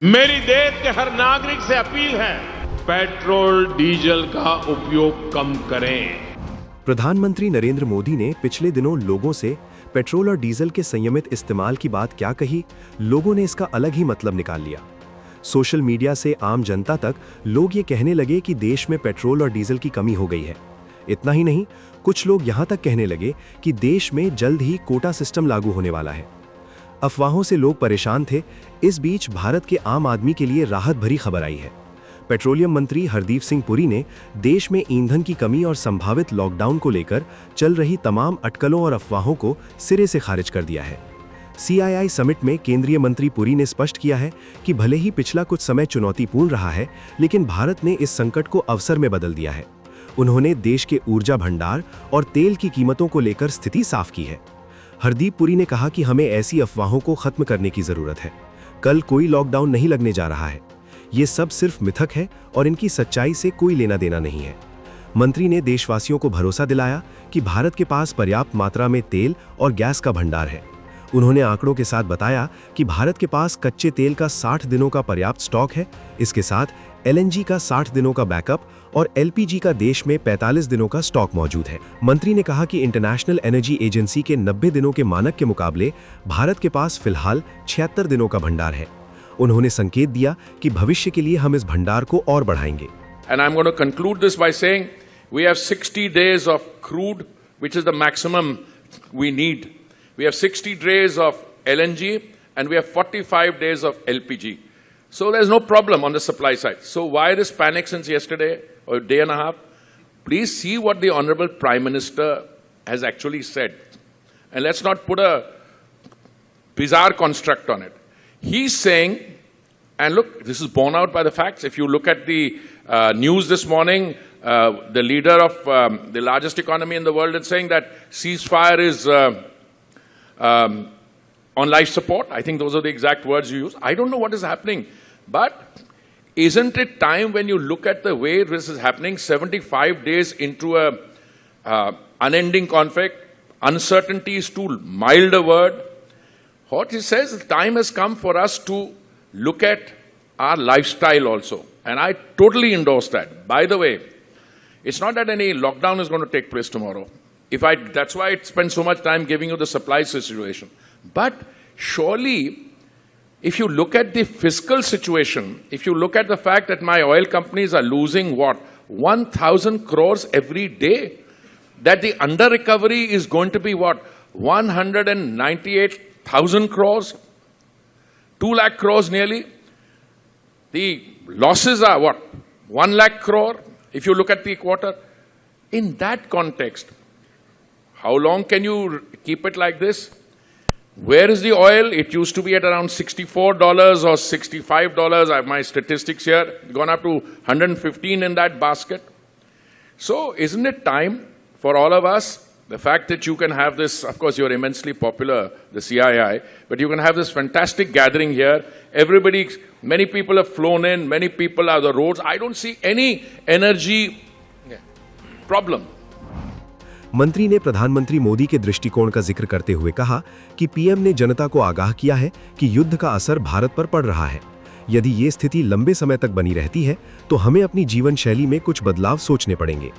मेरी देश के हर नागरिक से अपील है, पेट्रोल डीजल का उपयोग कम करें। प्रधानमंत्री नरेंद्र मोदी ने पिछले दिनों लोगों से पेट्रोल और डीजल के संयमित इस्तेमाल की बात क्या कही, लोगों ने इसका अलग ही मतलब निकाल लिया। सोशल मीडिया से आम जनता तक लोग ये कहने लगे कि देश में पेट्रोल और डीजल की कमी हो गई है। इतना ही नहीं, कुछ लोग यहाँ तक कहने लगे कि देश में जल्द ही कोटा सिस्टम लागू होने वाला है। अफवाहों से लोग परेशान थे। इस बीच भारत के आम आदमी के लिए राहत भरी खबर आई है। पेट्रोलियम मंत्री हरदीप सिंह पुरी ने देश में ईंधन की कमी और संभावित लॉकडाउन को लेकर चल रही तमाम अटकलों और अफवाहों को सिरे से खारिज कर दिया है। CII समिट में केंद्रीय मंत्री पुरी ने स्पष्ट किया है कि भले ही पिछला कुछ समय चुनौतीपूर्ण रहा है, लेकिन भारत ने इस संकट को अवसर में बदल दिया है। उन्होंने देश के ऊर्जा भंडार और तेल की कीमतों को लेकर स्थिति साफ की है। हरदीप पुरी ने कहा कि हमें ऐसी अफवाहों को खत्म करने की जरूरत है। कल कोई लॉकडाउन नहीं लगने जा रहा है। ये सब सिर्फ मिथक है और इनकी सच्चाई से कोई लेना देना नहीं है। मंत्री ने देशवासियों को भरोसा दिलाया कि भारत के पास पर्याप्त मात्रा में तेल और गैस का भंडार है। उन्होंने आंकड़ों के साथ बताया कि भारत के पास कच्चे तेल का 60 दिनों का पर्याप्त स्टॉक है। इसके साथ LNG का 60 दिनों का बैकअप और LPG का देश में 45 दिनों का स्टॉक मौजूद है। मंत्री ने कहा कि इंटरनेशनल एनर्जी एजेंसी के 90 दिनों के मानक के मुकाबले भारत के पास फिलहाल 76 दिनों का भंडार है। उन्होंने संकेत दिया कि भविष्य के लिए हम इस भंडार को और बढ़ाएंगे। And I'm going to conclude this by saying we have 60 days of crude, which is the maximum we need. We have 60 days of LNG and we have 45 days of LPG. So there's no problem on the supply side. So why this panic since yesterday or a day and a half? Please see what the Honorable Prime Minister has actually said. And let's not put a bizarre construct on it. He's saying, and look, this is borne out by the facts. If you look at the news this morning, the leader of the largest economy in the world is saying that ceasefire is on life support. I think those are the exact words you use. I don't know what is happening. But isn't it time, when you look at the way this is happening, 75 days into a unending conflict, uncertainty is too mild a word. What he says, the time has come for us to look at our lifestyle also. And I totally endorse that. By the way, it's not that any lockdown is going to take place tomorrow. That's why I spend so much time giving you the supply situation. But surely, if you look at the fiscal situation, if you look at the fact that my oil companies are losing what? 1,000 crores every day, that the under recovery is going to be what? 198,000 crores, 2 lakh crores nearly. The losses are what? 1 lakh crore, if you look at the quarter. In that context, how long can you keep it like this? Where is the oil? It used to be at around $64 or $65. I have my statistics here. Gone up to 115 in that basket. So isn't it time for all of us, the fact that you can have this, of course you're immensely popular, the CII, but you can have this fantastic gathering here. Everybody, many people have flown in, many people are on the roads. I don't see any energy problem. मंत्री ने प्रधानमंत्री मोदी के दृष्टिकोण का जिक्र करते हुए कहा कि PM ने जनता को आगाह किया है कि युद्ध का असर भारत पर पड़ रहा है। यदि ये स्थिति लंबे समय तक बनी रहती है तो हमें अपनी जीवन शैली में कुछ बदलाव सोचने पड़ेंगे।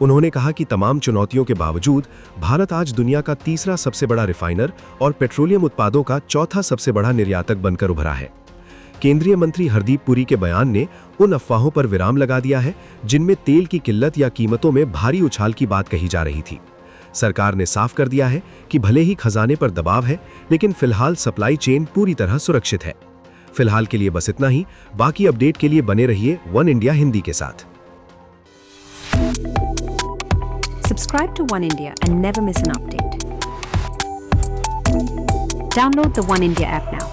उन्होंने कहा कि तमाम चुनौतियों के बावजूद भारत आज दुनिया का तीसरा सबसे बड़ा रिफाइनर और पेट्रोलियम उत्पादों का चौथा सबसे बड़ा निर्यातक बनकर उभरा है। केंद्रीय मंत्री हरदीप पुरी के बयान ने उन अफवाहों पर विराम लगा दिया है जिनमें तेल की किल्लत या कीमतों में भारी उछाल की बात कही जा रही थी। सरकार ने साफ कर दिया है कि भले ही खजाने पर दबाव है, लेकिन फिलहाल सप्लाई चेन पूरी तरह सुरक्षित है। फिलहाल के लिए बस इतना ही। बाकी अपडेट के लिए बने रहिए वन इंडिया हिंदी के साथ। Subscribe to One India and never miss an update. Download the One India app now.